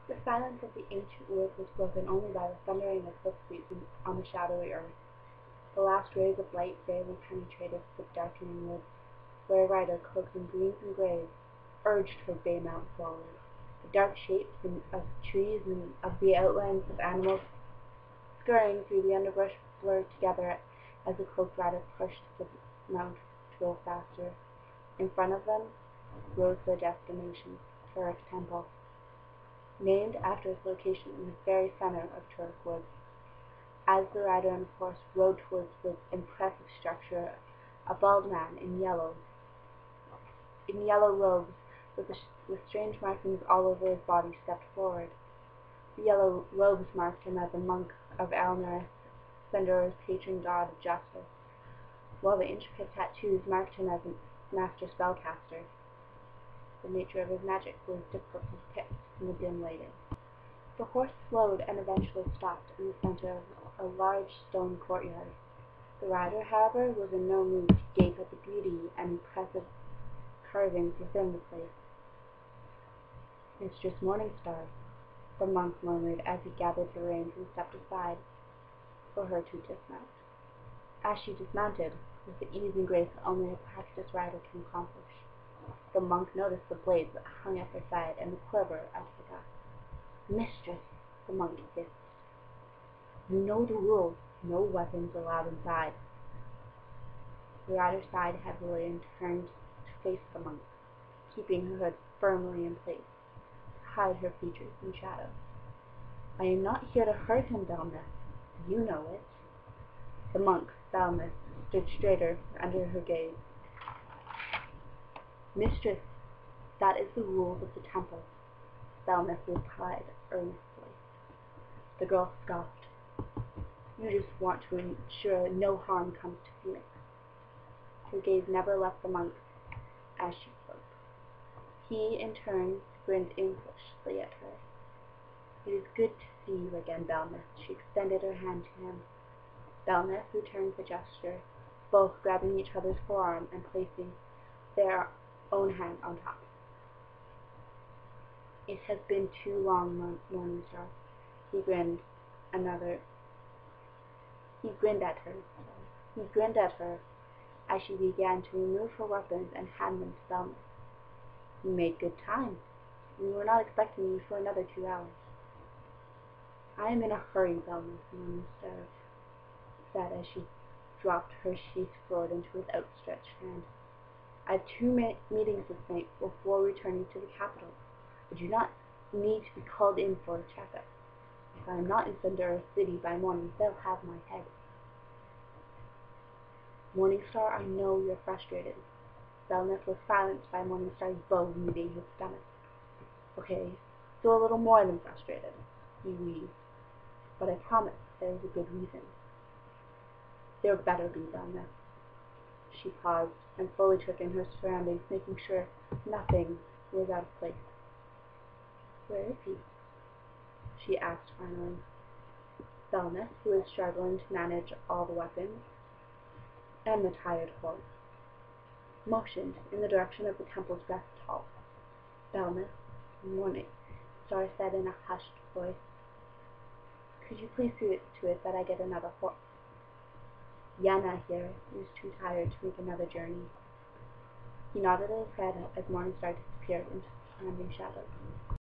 The silence of the ancient woods was broken only by the thundering of hoofbeats on the shadowy earth. The last rays of light barely penetrated the darkening woods, where a rider cloaked in greens and greys urged her bay mount forward. The dark shapes of trees and of the outlines of animals scurrying through the underbrush blurred together as the cloaked rider pushed the mount to go faster. In front of them rose their destination, Turek Temple, named after its location in the very center of Turek Woods. As the rider and horse rode towards the impressive structure, a bald man in yellow robes with strange markings all over his body stepped forward. The yellow robes marked him as a monk of Alnaris, Sendor's patron god of justice, while the intricate tattoos marked him as a master spellcaster. The nature of his magic was difficult to depict in the dim lighting. The horse slowed and eventually stopped in the center of a large stone courtyard. The rider, however, was in no mood to gape at the beauty and impressive carvings within the place. "Mistress Morningstar," the monk murmured as he gathered the reins and stepped aside for her to dismount. As she dismounted, with the ease and grace that only a practiced rider can accomplish, the monk noticed the blades that hung at her side and the quiver at her back. "Mistress," the monk hissed, "you know the rules. No weapons allowed inside." The rider sighed heavily and turned to face the monk, keeping her hood firmly in place to hide her features in shadow. "I am not here to hurt him, Belmeth. You know it." The monk, Belmeth, stood straighter under her gaze. "Mistress, that is the rules of the temple," Belmeth replied earnestly. The girl scoffed. "You just want to ensure no harm comes to Phoenix." Her gaze never left the monk as she spoke. He, in turn, grinned impishly at her. "It is good to see you again, Belmeth." She extended her hand to him. Belmeth returned the gesture, both grabbing each other's forearm and placing their own hand on top. "It has been too long, Morningstar." He grinned at her as she began to remove her weapons and hand them to Belmeth. "You made good time. We were not expecting you for another 2 hours." "I am in a hurry, Belmeth," Morningstar said as she dropped her sheathed sword into his outstretched hand. "I have 2 meetings this night before returning to the capital. I do not need to be called in for a checkup. If I am not in Sendora City by morning, they'll have my head." "Morningstar, I know you're frustrated." Belmeth was silenced by Morningstar's bow meeting his stomach. "Okay, so a little more than frustrated," he wheezed. "But I promise there is a good reason." "There better be, Belmeth." She paused and slowly took in her surroundings, making sure nothing was out of place. "Where is he?" she asked finally. Belmeth, who was struggling to manage all the weapons and the tired horse, motioned in the direction of the temple's rest hall. "Belmeth," Morningstar said in a hushed voice, "could you please see to it that I get another horse? Yana here is too tired to make another journey." He nodded his head as Morningstar disappeared into the surrounding shadows.